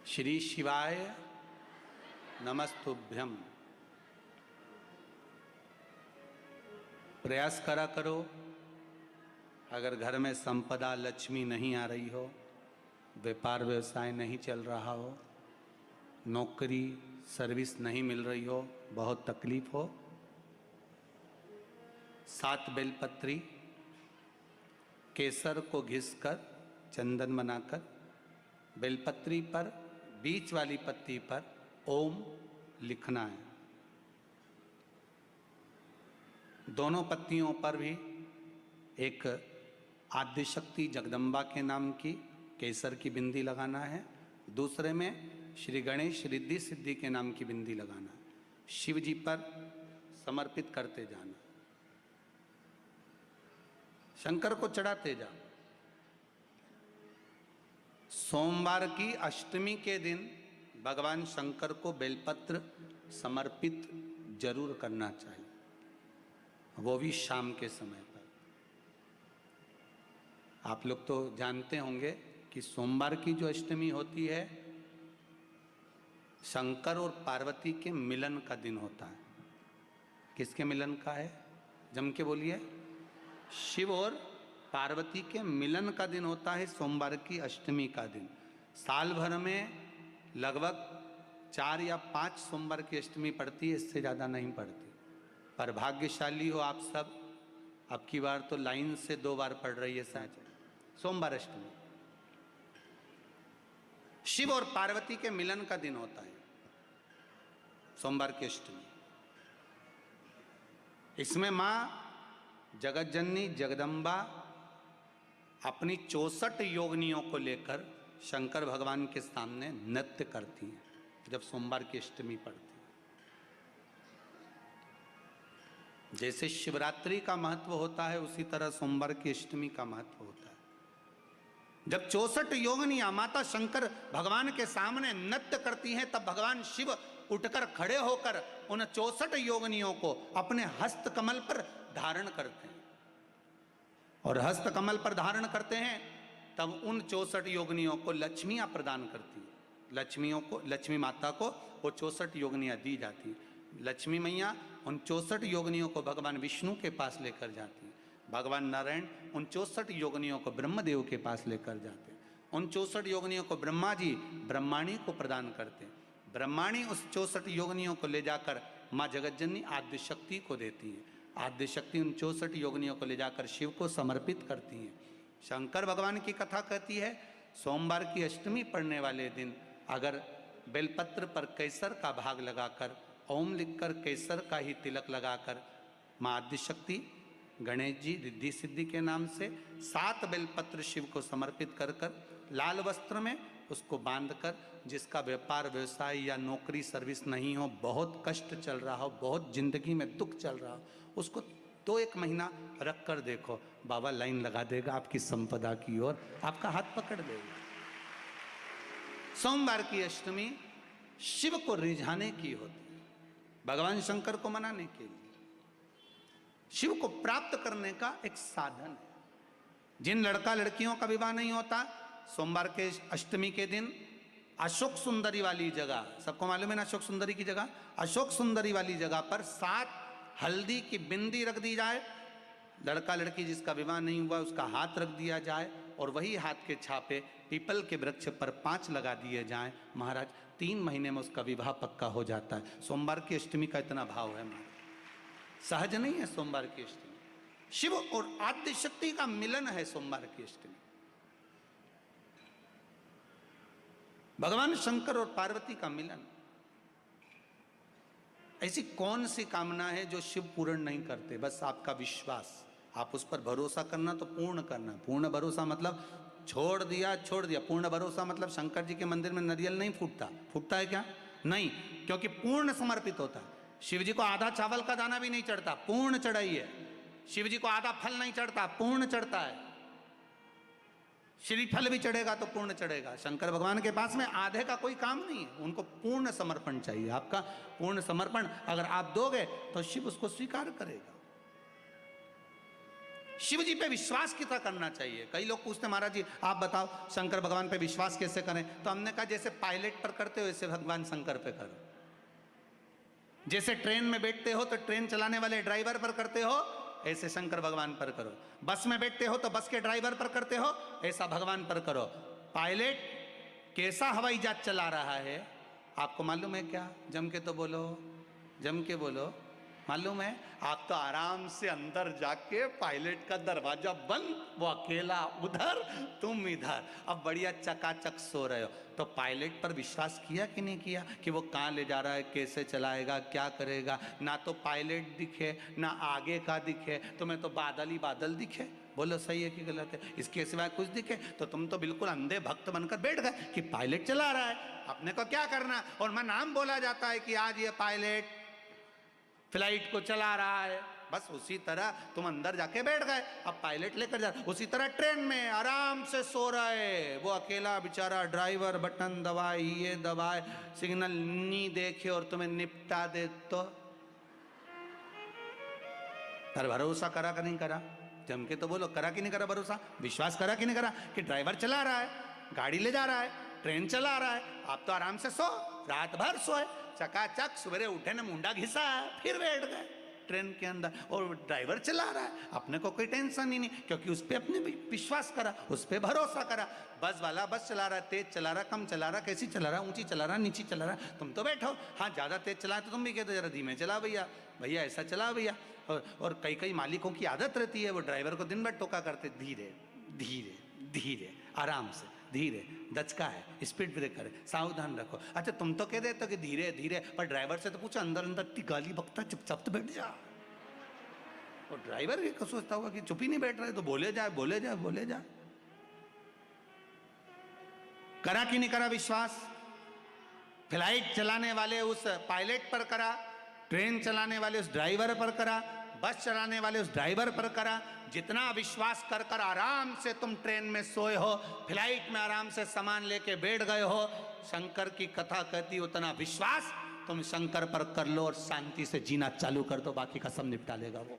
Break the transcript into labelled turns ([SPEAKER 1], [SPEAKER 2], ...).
[SPEAKER 1] श्री शिवाय नमस्तुभ्यम। प्रयास करा करो, अगर घर में संपदा लक्ष्मी नहीं आ रही हो, व्यापार व्यवसाय नहीं चल रहा हो, नौकरी सर्विस नहीं मिल रही हो, बहुत तकलीफ हो, 7 बेलपत्री केसर को घिसकर चंदन बनाकर बेलपत्री पर बीच वाली पत्ती पर ओम लिखना है। दोनों पत्तियों पर भी एक आद्यशक्ति जगदम्बा के नाम की केसर की बिंदी लगाना है, दूसरे में श्री गणेश रिद्धि सिद्धि के नाम की बिंदी लगाना है। शिव जी पर समर्पित करते जाना, शंकर को चढ़ाते जा। सोमवार की अष्टमी के दिन भगवान शंकर को बेलपत्र समर्पित जरूर करना चाहिए, वो भी शाम के समय पर। आप लोग तो जानते होंगे कि सोमवार की जो अष्टमी होती है, शंकर और पार्वती के मिलन का दिन होता है। किसके मिलन का है? जम के बोलिए। शिव और पार्वती के मिलन का दिन होता है सोमवार की अष्टमी का दिन। साल भर में लगभग 4 या 5 सोमवार की अष्टमी पड़ती है, इससे ज़्यादा नहीं पड़ती। पर भाग्यशाली हो आप सब, अब की बार तो लाइन से 2 बार पड़ रही है साँझ सोमवार अष्टमी। शिव और पार्वती के मिलन का दिन होता है सोमवार की अष्टमी। इसमें माँ जगत जननी जगदम्बा अपनी 64 योगिनियों को लेकर शंकर भगवान के सामने नृत्य करती हैं जब सोमवार की अष्टमी पड़ती है। जैसे शिवरात्रि का महत्व होता है, उसी तरह सोमवार की अष्टमी का महत्व होता है। जब 64 योगिनियां माता शंकर भगवान के सामने नृत्य करती हैं, तब भगवान शिव उठकर खड़े होकर उन 64 योगिनियों को अपने हस्त कमल पर धारण करते हैं। और हस्त कमल पर धारण करते हैं तब उन 64 योगिनियों को लक्ष्मियां प्रदान करती हैं। लक्ष्मियों को, लक्ष्मी माता को वो 64 योगिनियां दी जाती हैं। लक्ष्मी मैया उन 64 योगिनियों को भगवान विष्णु के पास लेकर जाती हैं। भगवान नारायण उन 64 योगिनियों को ब्रह्मदेव के पास लेकर जाते हैं। उन 64 योगिनियों को ब्रह्मा जी ब्रह्माणी को प्रदान करते हैं। ब्रह्माणी उस 64 योगिनियों को ले जाकर माँ जगतजननी आद्यशक्ति को देती है। आद्यशक्ति उन 64 योगिनियों को ले जाकर शिव को समर्पित करती हैं। शंकर भगवान की कथा कहती है, सोमवार की अष्टमी पड़ने वाले दिन अगर बेलपत्र पर केसर का भाग लगाकर ओम लिखकर केसर का ही तिलक लगाकर माँ आद्यशक्ति गणेश जी रिद्धि सिद्धि के नाम से 7 बेलपत्र शिव को समर्पित कर लाल वस्त्र में उसको बांधकर, जिसका व्यापार व्यवसाय या नौकरी सर्विस नहीं हो, बहुत कष्ट चल रहा हो, बहुत जिंदगी में दुख चल रहा हो, उसको 2-1 महीना रख कर देखो, बाबा लाइन लगा देगा आपकी संपदा की ओर, आपका हाथ पकड़ लेगा। सोमवार की अष्टमी शिव को रिझाने की होती है, भगवान शंकर को मनाने के लिए, शिव को प्राप्त करने का एक साधन है। जिन लड़का लड़कियों का विवाह नहीं होता, सोमवार के अष्टमी के दिन अशोक सुंदरी वाली जगह, सबको मालूम है ना अशोक सुंदरी की जगह, अशोक सुंदरी वाली जगह पर 7 हल्दी की बिंदी रख दी जाए। लड़का लड़की जिसका विवाह नहीं हुआ उसका हाथ रख दिया जाए और वही हाथ के छापे पीपल के वृक्ष पर 5 लगा दिए जाएं। महाराज 3 महीने में उसका विवाह पक्का हो जाता है। सोमवार की अष्टमी का इतना भाव है महाराज, सहज नहीं है सोमवार की अष्टमी। शिव और आद्यशक्ति का मिलन है सोमवार की अष्टमी। भगवान शंकर और पार्वती का मिलन। ऐसी कौन सी कामना है जो शिव पूर्ण नहीं करते? बस आपका विश्वास, आप उस पर भरोसा करना तो पूर्ण करना। पूर्ण भरोसा मतलब छोड़ दिया। पूर्ण भरोसा मतलब शंकर जी के मंदिर में नारियल नहीं फूटता है क्या? नहीं, क्योंकि पूर्ण समर्पित होता है। शिव जी को आधा चावल का दाना भी नहीं चढ़ता, पूर्ण चढ़ाई है। शिव जी को आधा फल नहीं चढ़ता, पूर्ण चढ़ता है। श्रीफल भी चढ़ेगा तो पूर्ण चढ़ेगा। शंकर भगवान के पास में आधे का कोई काम नहीं है, उनको पूर्ण समर्पण चाहिए। आपका पूर्ण समर्पण अगर आप दोगे तो शिव उसको स्वीकार करेगा। शिव जी पे विश्वास कितना करना चाहिए। कई लोग पूछते महाराज जी आप बताओ शंकर भगवान पे विश्वास कैसे करें। तो हमने कहा जैसे पायलट पर करते हो वैसे भगवान शंकर पे करो। जैसे ट्रेन में बैठते हो तो ट्रेन चलाने वाले ड्राइवर पर करते हो, ऐसे शंकर भगवान पर करो। बस में बैठते हो तो बस के ड्राइवर पर करते हो, ऐसा भगवान पर करो। पायलट कैसा हवाई जहाज चला रहा है आपको मालूम है क्या? जम के तो बोलो, जम के बोलो। मालूम है? आप तो आराम से अंदर जाके पायलट का दरवाजा बंद, वो अकेला उधर तुम इधर, अब बढ़िया चकाचक सो रहे हो। तो पायलट पर विश्वास किया कि नहीं किया कि वो कहाँ ले जा रहा है, कैसे चलाएगा, क्या करेगा? ना तो पायलट दिखे ना आगे का दिखे, तुम्हें तो बादल ही बादल दिखे। बोलो सही है कि गलत है? इसके सिवाय कुछ दिखे तो तुम तो बिल्कुल अंधे भक्त बनकर बैठ गए कि पायलट चला रहा है, अपने को क्या करना। और मैं नाम बोला जाता है कि आज ये पायलट फ्लाइट को चला रहा है, बस उसी तरह तुम अंदर जाके बैठ गए, अब पायलट लेकर जा। उसी तरह ट्रेन में आराम से सो रहा है वो अकेला बेचारा ड्राइवर, बटन दबाए ये दबाए, सिग्नल नहीं देखे और तुम्हें निपटा दे तो पर भरोसा करा कि नहीं करा? जम के तो बोलो, करा कि नहीं करा भरोसा? विश्वास करा कि नहीं करा कि ड्राइवर चला रहा है, गाड़ी ले जा रहा है, ट्रेन चला रहा है, आप तो आराम से सो, रात भर सोए, चकाचक सवेरे उठे ना मुंडा घिसा फिर बैठ गए ट्रेन के अंदर, और ड्राइवर चला रहा है, अपने को कोई टेंशन ही नहीं क्योंकि उस पर अपने विश्वास करा, उस पर भरोसा करा। बस वाला बस चला रहा है, तेज चला रहा, कम चला रहा, कैसी चला रहा, ऊंची चला रहा, नीची चला रहा, तुम तो बैठो। हाँ ज़्यादा तेज चला तो तुम भी कहते जरा धीमे चला भैया, भैया ऐसा चला भैया। और कई कई मालिकों की आदत रहती है वो ड्राइवर को दिन भर टोका करते, धीरे धीरे धीरे आराम से, धीरे दचका है, स्पीड ब्रेकर है, सावधान रखो। अच्छा तुम तो कह देते हो कि धीरे धीरे, पर ड्राइवर से तो पूछो अंदर अंदर इतनी गाली बकता, चुपचाप तो बैठ जा। और ड्राइवर ये सोचता होगा कि चुप ही नहीं बैठ रहे तो बोले जाए बोले जाए बोले जाए। करा कि नहीं करा विश्वास? फ्लाइट चलाने वाले उस पायलट पर करा, ट्रेन चलाने वाले उस ड्राइवर पर करा, बस चलाने वाले उस ड्राइवर पर करा। जितना विश्वास कर कर आराम से तुम ट्रेन में सोए हो, फ्लाइट में आराम से सामान लेके बैठ गए हो, शंकर की कथा कहती उतना विश्वास तुम शंकर पर कर लो और शांति से जीना चालू कर दो, बाकी का सब निपटा लेगा वो।